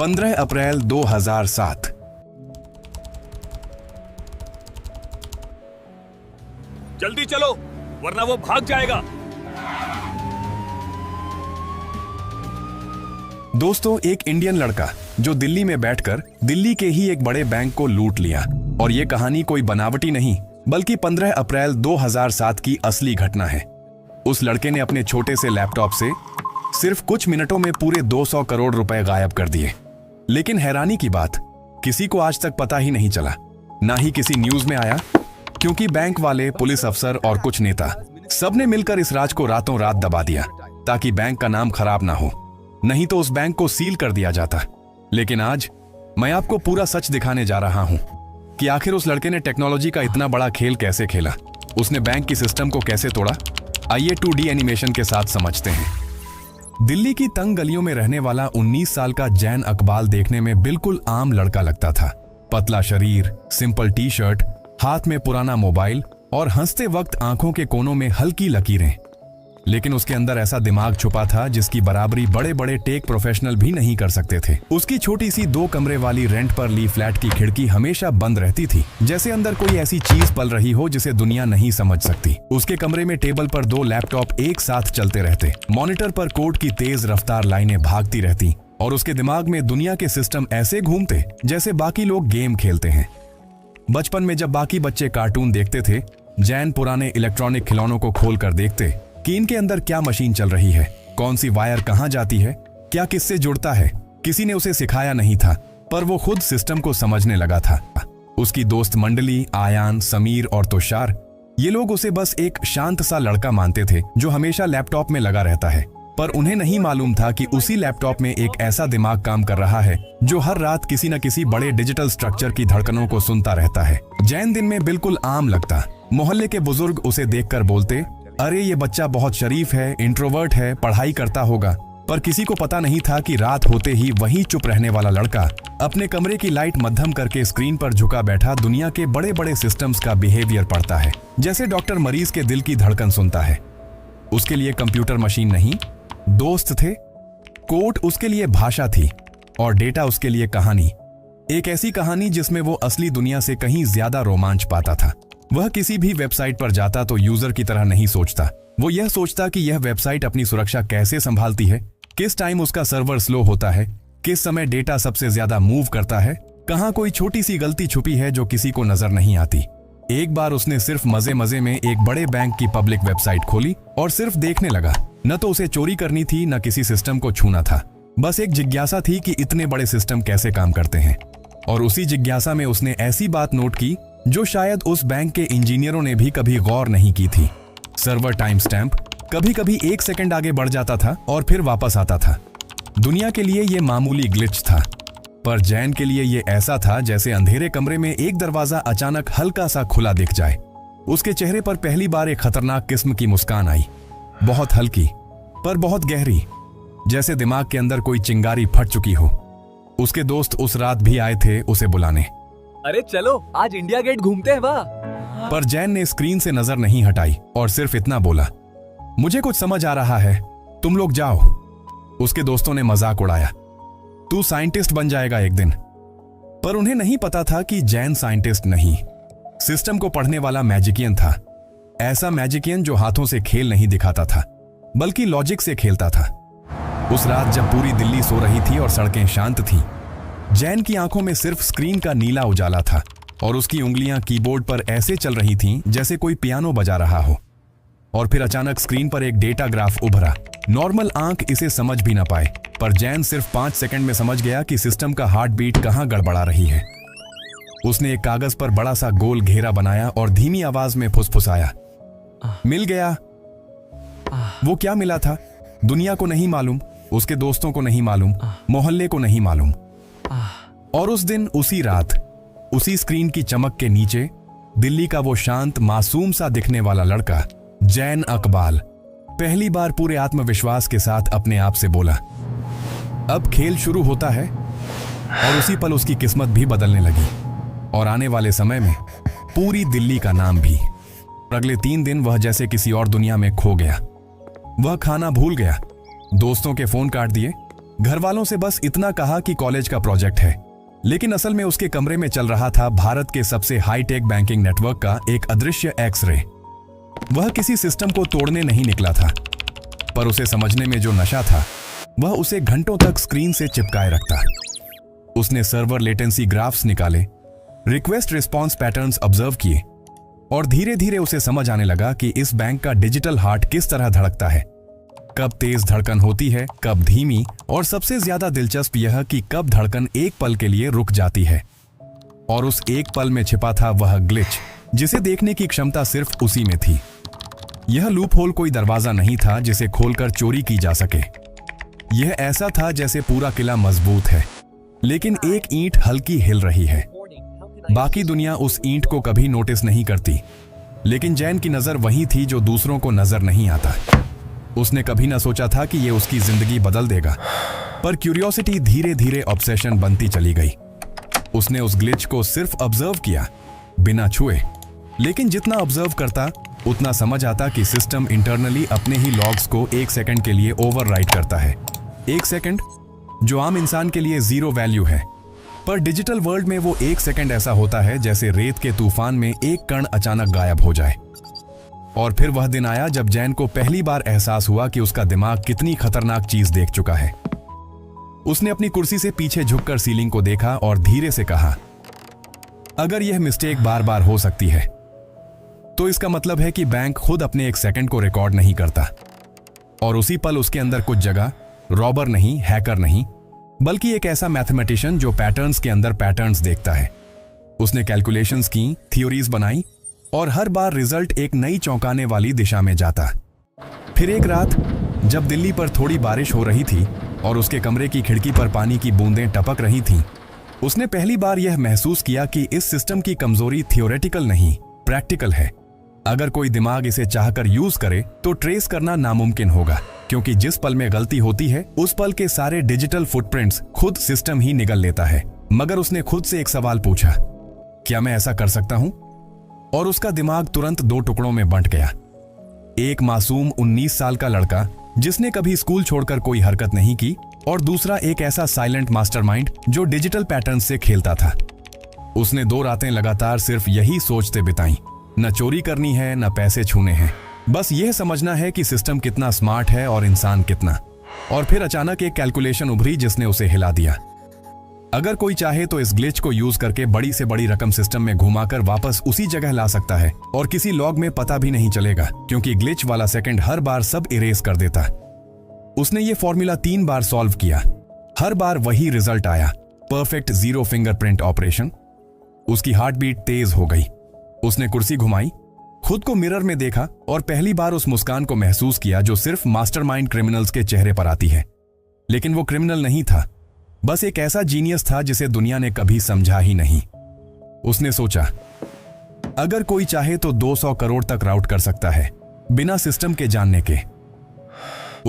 15 अप्रैल 2007। जल्दी चलो वरना वो भाग जाएगा। दोस्तों, एक इंडियन लड़का जो दिल्ली में बैठकर दिल्ली के ही एक बड़े बैंक को लूट लिया। और ये कहानी कोई बनावटी नहीं बल्कि 15 अप्रैल 2007 की असली घटना है। उस लड़के ने अपने छोटे से लैपटॉप से सिर्फ कुछ मिनटों में पूरे 200 करोड़ रुपए गायब कर दिए। लेकिन हैरानी की बात, किसी को आज तक पता ही नहीं चला, ना ही किसी न्यूज में आया, क्योंकि बैंक वाले, पुलिस अफसर और कुछ नेता सबने मिलकर इस राज को रातों रात दबा दिया ताकि बैंक का नाम खराब ना हो, नहीं तो उस बैंक को सील कर दिया जाता। लेकिन आज मैं आपको पूरा सच दिखाने जा रहा हूं कि आखिर उस लड़के ने टेक्नोलॉजी का इतना बड़ा खेल कैसे खेला, उसने बैंक की सिस्टम को कैसे तोड़ा। आइए 2D एनिमेशन के साथ समझते हैं। दिल्ली की तंग गलियों में रहने वाला 19 साल का जैन अकबाल देखने में बिल्कुल आम लड़का लगता था। पतला शरीर, सिंपल टी शर्ट, हाथ में पुराना मोबाइल और हंसते वक्त आंखों के कोनों में हल्की लकीरें। लेकिन उसके अंदर ऐसा दिमाग छुपा था जिसकी बराबरी बड़े बड़े टेक प्रोफेशनल भी नहीं कर सकते थे। उसकी छोटी सी 2 कमरे वाली रेंट पर ली फ्लैट की खिड़की हमेशा बंद रहती थी, जैसे अंदर कोई ऐसी चीज पल रही हो जिसे दुनिया नहीं समझ सकती। उसके कमरे में टेबल पर 2 लैपटॉप एक साथ चलते रहते, मॉनिटर पर कोड की तेज रफ्तार लाइनें भागती रहती और उसके दिमाग में दुनिया के सिस्टम ऐसे घूमते जैसे बाकी लोग गेम खेलते हैं। बचपन में जब बाकी बच्चे कार्टून देखते थे, जैन पुराने इलेक्ट्रॉनिक खिलौनों को खोल कर देखते कि इनके अंदर क्या मशीन चल रही है, कौन सी वायर कहां जाती है, क्या किससे जुड़ता है। किसी ने उसे सिखाया नहीं था, पर वो खुद सिस्टम को समझने लगा था। उसकी दोस्त मंडली, आयान, समीर और तुषार, ये लोग उसे बस एक शांत सा लड़का मानते थे जो हमेशा लैपटॉप में लगा रहता है। पर उन्हें नहीं मालूम था कि उसी लैपटॉप में एक ऐसा दिमाग काम कर रहा है जो हर रात किसी न किसी बड़े डिजिटल स्ट्रक्चर की धड़कनों को सुनता रहता है। जैन दिन में बिल्कुल आम लगता। मोहल्ले के बुजुर्ग उसे देखकर बोलते, अरे ये बच्चा बहुत शरीफ है, इंट्रोवर्ट है, पढ़ाई करता होगा। पर किसी को पता नहीं था कि रात होते ही वही चुप रहने वाला लड़का अपने कमरे की लाइट मध्यम करके स्क्रीन पर झुका बैठा दुनिया के बड़े बड़े सिस्टम्स का बिहेवियर पढ़ता है। जैसे डॉक्टर मरीज के दिल की धड़कन सुनता है। उसके लिए कंप्यूटर मशीन नहीं, दोस्त थे। कोड उसके लिए भाषा थी और डेटा उसके लिए कहानी। एक ऐसी कहानी जिसमें वो असली दुनिया से कहीं ज्यादा रोमांच पाता था। वह किसी भी वेबसाइट पर जाता तो यूजर की तरह नहीं सोचता। वो यह सोचता कि यह वेबसाइट अपनी सुरक्षा कैसे संभालती है, किस टाइम उसका सर्वर स्लो होता है, किस समय डेटा सबसे ज्यादा मूव करता है, कहां कोई छोटी सी गलती छुपी है जो किसी को नजर नहीं आती। एक बार उसने सिर्फ मजे मजे में एक बड़े बैंक की पब्लिक वेबसाइट खोली और सिर्फ देखने लगा। न तो उसे चोरी करनी थी, न किसी सिस्टम को छूना था। बस एक जिज्ञासा थी कि इतने बड़े सिस्टम कैसे काम करते हैं। और उसी जिज्ञासा में उसने ऐसी बात नोट की जो शायद उस बैंक के इंजीनियरों ने भी कभी गौर नहीं की थी। सर्वर टाइम स्टैम्प कभी कभी 1 सेकंड आगे बढ़ जाता था और फिर वापस आता था। दुनिया के लिए यह मामूली ग्लिच था, पर जैन के लिए यह ऐसा था जैसे अंधेरे कमरे में एक दरवाजा अचानक हल्का सा खुला दिख जाए। उसके चेहरे पर पहली बार एक खतरनाक किस्म की मुस्कान आई, बहुत हल्की पर बहुत गहरी, जैसे दिमाग के अंदर कोई चिंगारी फट चुकी हो। उसके दोस्त उस रात भी आए थे उसे बुलाने। अरे चलो आज इंडिया गेट घूमते हैं। वाह। पर जैन ने स्क्रीन से नजर नहीं हटाई और सिर्फ इतना बोला, मुझे कुछ समझ आ रहा है, तुम लोग जाओ। उसके दोस्तों ने मजाक उड़ाया, तू साइंटिस्ट बन जाएगा एक दिन। पर उन्हें नहीं पता था कि जैन साइंटिस्ट नहीं, सिस्टम को पढ़ने वाला मैजिकियन था। ऐसा मैजिकियन जो हाथों से खेल नहीं दिखाता था बल्कि लॉजिक से खेलता था। उस रात जब पूरी दिल्ली सो रही थी और सड़कें शांत थीं, जैन की आंखों में सिर्फ स्क्रीन का नीला उजाला था और उसकी उंगलियां कीबोर्ड पर ऐसे चल रही थीं जैसे कोई पियानो बजा रहा हो। और फिर अचानक स्क्रीन पर एक डेटा ग्राफ उभरा। नॉर्मल आंख इसे समझ भी ना पाए, पर जैन सिर्फ 5 सेकंड में समझ गया कि सिस्टम का हार्ट बीट कहां गड़बड़ा रही है। उसने एक कागज पर बड़ा सा गोल घेरा बनाया और धीमी आवाज में फुसफुसाया, मिल गया। वो क्या मिला था दुनिया को नहीं मालूम, उसके दोस्तों को नहीं मालूम, मोहल्ले को नहीं मालूम। और उस दिन, उसी रात, उसी स्क्रीन की चमक के नीचे दिल्ली का वो शांत, मासूम सा दिखने वाला लड़का जैन अकबाल पहली बार पूरे आत्मविश्वास के साथ अपने आप से बोला, अब खेल शुरू होता है। और उसी पल उसकी किस्मत भी बदलने लगी और आने वाले समय में पूरी दिल्ली का नाम भी। अगले 3 दिन वह जैसे किसी और दुनिया में खो गया। वह खाना भूल गया, दोस्तों के फोन काट दिए, घर वालों से बस इतना कहा कि कॉलेज का प्रोजेक्ट है, लेकिन असल में उसके कमरे में चल रहा था भारत के सबसे हाईटेक बैंकिंग नेटवर्क का एक अदृश्य एक्स-रे। वह किसी सिस्टम को तोड़ने नहीं निकला था, पर उसे समझने में जो नशा था वह उसे घंटों तक स्क्रीन से चिपकाए रखता। उसने सर्वर लेटेंसी ग्राफ्स निकाले, रिक्वेस्ट रिस्पॉन्स पैटर्न्स ऑब्जर्व किए और धीरे धीरे उसे समझ आने लगा कि इस बैंक का डिजिटल हार्ट किस तरह धड़कता है। कब तेज धड़कन होती है, कब धीमी, और सबसे ज्यादा दिलचस्प यह कि कब धड़कन एक पल के लिए रुक जाती है। और उस एक पल में छिपा था वह ग्लिच जिसे देखने की क्षमता सिर्फ उसी में थी। यह लूप होल कोई दरवाजा नहीं था जिसे खोलकर चोरी की जा सके। यह ऐसा था जैसे पूरा किला मजबूत है, लेकिन एक ईंट हल्की हिल रही है। बाकी दुनिया उस ईंट को कभी नोटिस नहीं करती, लेकिन जैन की नजर वही थी जो दूसरों को नजर नहीं आता। उसने कभी ना सोचा था कि यह उसकी जिंदगी बदल देगा, पर क्यूरियोसिटी धीरे धीरे ऑब्सेशन बनती चली गई। उसने उस ग्लिच को सिर्फ ऑब्जर्व किया, बिना छुए, लेकिन जितना ऑब्जर्व करता उतना समझ आता कि सिस्टम इंटरनली अपने ही लॉग्स को 1 सेकंड के लिए ओवरराइट करता है। 1 सेकंड जो आम इंसान के लिए जीरो वैल्यू है, पर डिजिटल वर्ल्ड में वो 1 सेकंड ऐसा होता है जैसे रेत के तूफान में एक कण अचानक गायब हो जाए। और फिर वह दिन आया जब जैन को पहली बार एहसास हुआ कि उसका दिमाग कितनी खतरनाक चीज देख चुका है। उसने अपनी कुर्सी से पीछे झुककर सीलिंग को देखा और धीरे से कहा, अगर यह मिस्टेक बार बार हो सकती है तो इसका मतलब है कि बैंक खुद अपने 1 सेकंड को रिकॉर्ड नहीं करता। और उसी पल उसके अंदर कुछ जगह रॉबर नहीं, हैकर नहीं, बल्कि एक ऐसा मैथमेटिशियन जो पैटर्न्स के अंदर पैटर्न्स देखता है। उसने कैलकुलेशंस की, थ्योरीज बनाई और हर बार रिजल्ट एक नई चौंकाने वाली दिशा में जाता। फिर एक रात जब दिल्ली पर थोड़ी बारिश हो रही थी और उसके कमरे की खिड़की पर पानी की बूंदें टपक रही थीं, उसने पहली बार यह महसूस किया कि इस सिस्टम की कमजोरी थियोरेटिकल नहीं, प्रैक्टिकल है। अगर कोई दिमाग इसे चाहकर यूज करे तो ट्रेस करना नामुमकिन होगा, क्योंकि जिस पल में गलती होती है उस पल के सारे डिजिटल फुटप्रिंट्स खुद सिस्टम ही निगल लेता है। मगर उसने खुद से एक सवाल पूछा, क्या मैं ऐसा कर सकता हूं? और उसका दिमाग तुरंत 2 टुकड़ों में बंट गया। एक मासूम 19 साल का लड़का जिसने कभी स्कूल छोड़कर कोई हरकत नहीं की, और दूसरा एक ऐसा साइलेंट मास्टरमाइंड जो डिजिटल पैटर्न से खेलता था। उसने 2 रातें लगातार सिर्फ यही सोचते बिताई, न चोरी करनी है न पैसे छूने हैं, बस यह समझना है कि सिस्टम कितना स्मार्ट है और इंसान कितना। और फिर अचानक एक कैलकुलेशन उभरी जिसने उसे हिला दिया। अगर कोई चाहे तो इस ग्लिच को यूज करके बड़ी से बड़ी रकम सिस्टम में घुमाकर वापस उसी जगह ला सकता है और किसी लॉग में पता भी नहीं चलेगा, क्योंकि ग्लिच वाला सेकंड हर बार सब इरेज कर देता। उसने ये फॉर्मूला 3 बार सॉल्व किया, हर बार वही रिजल्ट आया, परफेक्ट 0 फिंगरप्रिंट ऑपरेशन। उसकी हार्ट बीट तेज हो गई। उसने कुर्सी घुमाई, खुद को मिरर में देखा और पहली बार उस मुस्कान को महसूस किया जो सिर्फ मास्टरमाइंड क्रिमिनल्स के चेहरे पर आती है। लेकिन वो क्रिमिनल नहीं था, बस एक ऐसा जीनियस था जिसे दुनिया ने कभी समझा ही नहीं। उसने सोचा, अगर कोई चाहे तो 200 करोड़ तक राउट कर सकता है बिना सिस्टम के जानने के।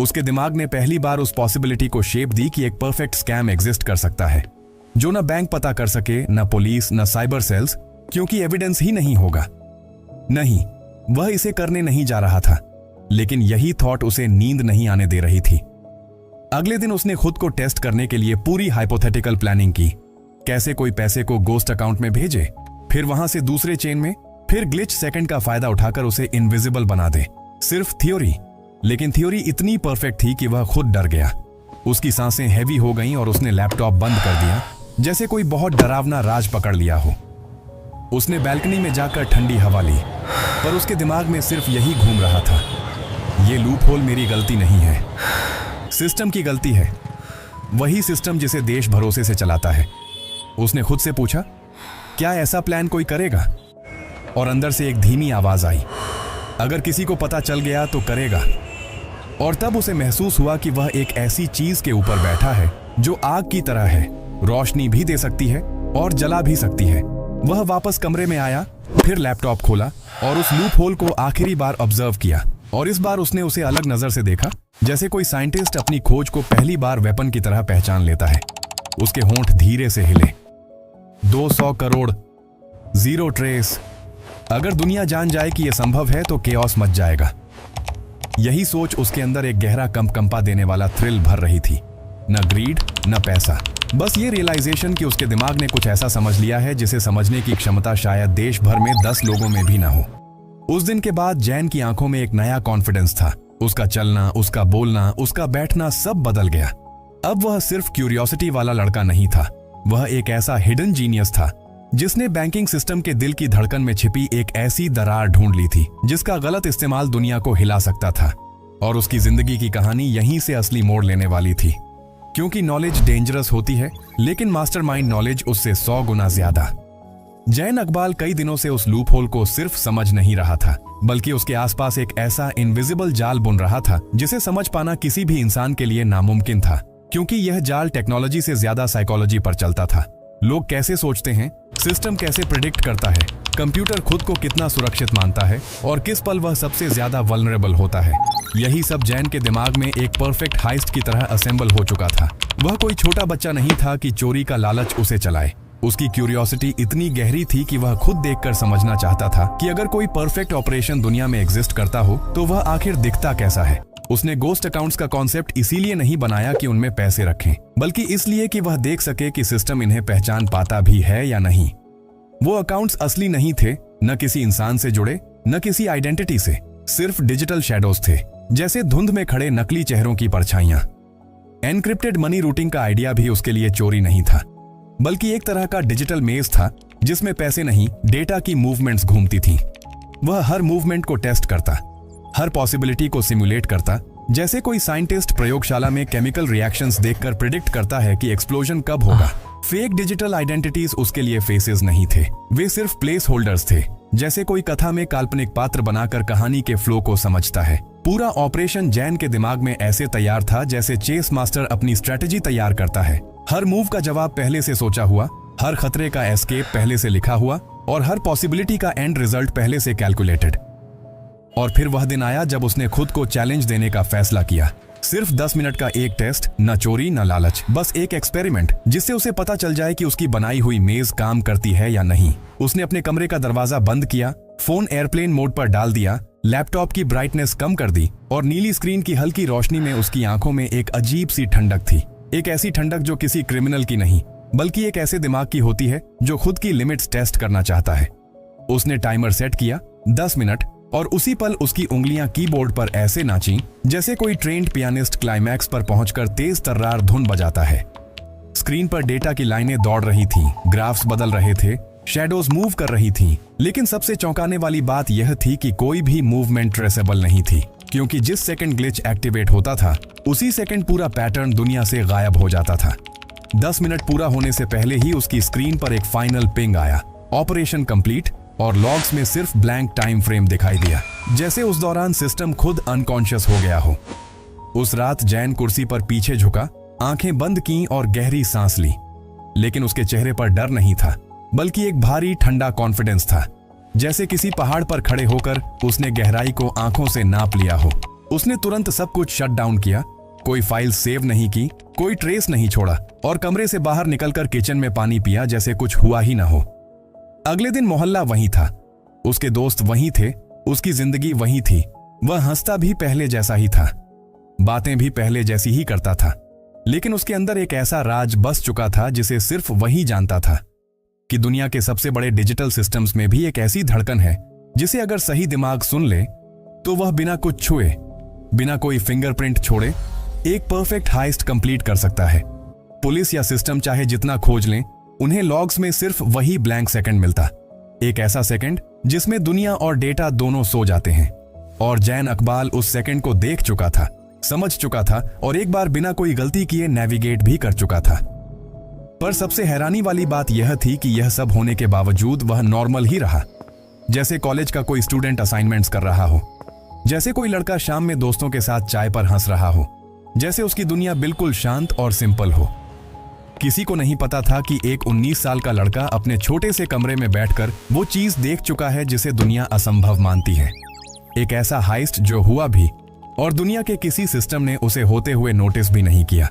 उसके दिमाग ने पहली बार उस पॉसिबिलिटी को शेप दी कि एक परफेक्ट स्कैम एग्जिस्ट कर सकता है जो न बैंक पता कर सके, न पुलिस, न साइबर सेल्स, क्योंकि एविडेंस ही नहीं होगा। नहीं, वह इसे करने नहीं जा रहा था, लेकिन यही थॉट उसे नींद नहीं आने दे रही थी। अगले दिन उसने खुद को टेस्ट करने के लिए पूरी हाइपोथेटिकल प्लानिंग की। कैसे कोई पैसे को गोस्ट अकाउंट में भेजे, फिर वहां से दूसरे चेन में, फिर ग्लिच सेकंड का फायदा उठाकर उसे इनविजिबल बना दे। सिर्फ थ्योरी, लेकिन थ्योरी इतनी परफेक्ट थी कि वह खुद डर गया। उसकी सांसें हैवी हो गईं और उसने लैपटॉप बंद कर दिया, जैसे कोई बहुत डरावना राज पकड़ लिया हो। उसने बैल्कनी में जाकर ठंडी हवा ली, पर उसके दिमाग में सिर्फ यही घूम रहा था, ये लूप होल मेरी गलती नहीं है, सिस्टम की गलती है, वही सिस्टम जिसे देश भरोसे से चलाता है। उसने खुद से पूछा, क्या ऐसा प्लान कोई करेगा? और अंदर से एक धीमी आवाज आई, अगर किसी को पता चल गया तो करेगा। और तब उसे महसूस हुआ कि वह एक ऐसी चीज के ऊपर बैठा है जो आग की तरह है, रोशनी भी दे सकती है और जला भी सकती है। वह वापस कमरे में आया, फिर लैपटॉप खोला और उस लूप होल को आखिरी बार ऑब्जर्व किया। और इस बार उसने उसे अलग नजर से देखा, जैसे कोई साइंटिस्ट अपनी खोज को पहली बार वेपन की तरह पहचान लेता है। उसके होंठ धीरे से हिले। 200 करोड़, 0 ट्रेस। अगर दुनिया जान जाए कि यह संभव है तो केओस मच जाएगा। यही सोच उसके अंदर एक गहरा कंपा देने वाला थ्रिल भर रही थी। न ग्रीड, न पैसा। बस ये रियलाइजेशन कि उसके दिमाग ने कुछ ऐसा समझ लिया है जिसे समझने की क्षमता शायद देश भर में 10 लोगों में भी ना हो। उस दिन के बाद जैन की आंखों में एक नया कॉन्फिडेंस था। उसका चलना, उसका बोलना, उसका बैठना सब बदल गया। अब वह सिर्फ क्यूरियोसिटी वाला लड़का नहीं था, वह एक ऐसा हिडन जीनियस था जिसने बैंकिंग सिस्टम के दिल की धड़कन में छिपी एक ऐसी दरार ढूंढ ली थी जिसका गलत इस्तेमाल दुनिया को हिला सकता था। और उसकी जिंदगी की कहानी यहीं से असली मोड़ लेने वाली थी। क्योंकि नॉलेज डेंजरस होती है, लेकिन मास्टरमाइंड नॉलेज उससे 100 गुना ज्यादा। जैन अकबाल कई दिनों से उस लूप होल को सिर्फ समझ नहीं रहा था, बल्कि उसके आसपास एक ऐसा इनविजिबल जाल बुन रहा था जिसे समझ पाना किसी भी इंसान के लिए नामुमकिन था। क्योंकि यह जाल टेक्नोलॉजी से ज्यादा साइकोलॉजी पर चलता था। लोग कैसे सोचते हैं, सिस्टम कैसे प्रिडिक्ट करता है, कंप्यूटर खुद को कितना सुरक्षित मानता है और किस पल वह सबसे ज्यादा वल्नरेबल होता है, यही सब जैन के दिमाग में एक परफेक्ट हाइस्ट की तरह असेंबल हो चुका था। वह कोई छोटा बच्चा नहीं था कि चोरी का लालच उसे चलाए। उसकी क्यूरियोसिटी इतनी गहरी थी कि वह खुद देखकर समझना चाहता था कि अगर कोई परफेक्ट ऑपरेशन दुनिया में एग्जिस्ट करता हो तो वह आखिर दिखता कैसा है। उसने गोस्ट अकाउंट्स का कॉन्सेप्ट इसीलिए नहीं बनाया कि उनमें पैसे रखें, बल्कि इसलिए कि वह देख सके कि सिस्टम इन्हें पहचान पाता भी है या नहीं। वो अकाउंट्स असली नहीं थे, न किसी इंसान से जुड़े, न किसी आइडेंटिटी से, सिर्फ डिजिटल शैडोज थे, जैसे धुंध में खड़े नकली चेहरों की परछाइयां। एनक्रिप्टेड मनी रूटिंग का आइडिया भी उसके लिए चोरी नहीं था, बल्कि एक तरह का डिजिटल मेज था जिसमें पैसे नहीं, डेटा की मूवमेंट्स घूमती थीं। वह हर मूवमेंट को टेस्ट करता, हर पॉसिबिलिटी को सिमुलेट करता, जैसे कोई साइंटिस्ट प्रयोगशाला में केमिकल रिएक्शंस देखकर प्रिडिक्ट करता है कि एक्सप्लोजन कब होगा। फेक डिजिटल आइडेंटिटीज उसके लिए फेसेस नहीं थे, वे सिर्फ प्लेस होल्डर्स थे, जैसे कोई कथा में काल्पनिक पात्र बनाकर कहानी के फ्लो को समझता है। पूरा ऑपरेशन जैन के दिमाग में ऐसे तैयार था जैसे चेस मास्टर अपनी स्ट्रेटजी तैयार करता है। हर मूव का जवाब पहले से सोचा हुआ, हर खतरे का एस्केप पहले से लिखा हुआ और हर पॉसिबिलिटी का एंड रिजल्ट पहले से कैलकुलेटेड। और फिर वह दिन आया जब उसने खुद को चैलेंज देने का फैसला किया। सिर्फ 10 मिनट का एक टेस्ट, न चोरी न लालच, बस एक एक्सपेरिमेंट जिससे उसे पता चल जाए कि उसकी बनाई हुई मेज काम करती है या नहीं। उसने अपने कमरे का दरवाजा बंद किया, फोन एयरप्लेन मोड पर डाल दिया, लैपटॉप की ब्राइटनेस कम कर दी और नीली स्क्रीन की हल्की रोशनी में उसकी आंखों में एक अजीब सी ठंडक थी। एक ऐसी ठंडक जो किसी क्रिमिनल की नहीं, बल्कि एक ऐसे दिमाग की होती है जो खुद की लिमिट्स टेस्ट करना चाहता है। उसने टाइमर सेट किया 10 मिनट और उसी पल उसकी उंगलियां कीबोर्ड पर ऐसे नाचीं जैसे कोई ट्रेंड पियानिस्ट क्लाइमैक्स पर पहुंचकर तेज तर्रार धुन बजाता है। स्क्रीन पर डेटा की लाइनें दौड़ रही थीं, ग्राफ्स बदल रहे थे, शैडोज मूव कर रही थीं, लेकिन सबसे चौंकाने वाली बात यह थी कि कोई भी मूवमेंट ट्रेसेबल नहीं थी, क्योंकि जिस सेकंड ग्लिच एक्टिवेट होता था उसी सेकंड पूरा पैटर्न दुनिया से गायब हो जाता था। 10 मिनट पूरा होने से पहले ही उसकी स्क्रीन पर एक फाइनल पिंग आया, ऑपरेशन कंप्लीट, और लॉग्स में सिर्फ ब्लैंक टाइम फ्रेम दिखाई दिया, जैसे उस दौरान सिस्टम खुद अनकॉन्शियस हो गया हो। उस रात जैन कुर्सी पर पीछे झुका, आंखें बंद की और गहरी सांस ली, लेकिन उसके चेहरे पर डर नहीं था, बल्कि एक भारी ठंडा कॉन्फिडेंस था, जैसे किसी पहाड़ पर खड़े होकर उसने गहराई को आंखों से नाप लिया हो। उसने तुरंत सब कुछ शट डाउन किया, कोई फाइल सेव नहीं की, कोई ट्रेस नहीं छोड़ा और कमरे से बाहर निकलकर किचन में पानी पिया जैसे कुछ हुआ ही ना हो। अगले दिन मोहल्ला वहीं था, उसके दोस्त वहीं थे, उसकी जिंदगी वहीं थी। वह हंसता भी पहले जैसा ही था, बातें भी पहले जैसी ही करता था, लेकिन उसके अंदर एक ऐसा राज बस चुका था जिसे सिर्फ वही जानता था कि दुनिया के सबसे बड़े डिजिटल सिस्टम्स में भी एक ऐसी धड़कन है जिसे अगर सही दिमाग सुन ले तो वह बिना कुछ छुए, बिना कोई फिंगरप्रिंट छोड़े एक परफेक्ट हाइस्ट कंप्लीट कर सकता है। पुलिस या सिस्टम चाहे जितना खोज लें, उन्हें लॉग्स में सिर्फ वही ब्लैंक सेकंड मिलता, एक ऐसा सेकंड जिसमें दुनिया और डेटा दोनों सो जाते हैं। और जैन अकबाल उस सेकंड को देख चुका था, समझ चुका था और एक बार बिना कोई गलती किए नेविगेट भी कर चुका था। पर सबसे हैरानी वाली बात यह थी कि यह सब होने के बावजूद वह नॉर्मल ही रहा, जैसे कॉलेज का कोई स्टूडेंट असाइनमेंट्स कर रहा हो, जैसे कोई लड़का शाम में दोस्तों के साथ चाय पर हंस रहा हो, जैसे उसकी दुनिया बिल्कुल शांत और सिंपल हो। किसी को नहीं पता था कि एक 19 साल का लड़का अपने छोटे से कमरे में बैठकर वो चीज देख चुका है जिसे दुनिया असंभव मानती है, एक ऐसा हाइस्ट जो हुआ भी और दुनिया के किसी सिस्टम ने उसे होते हुए नोटिस भी नहीं किया।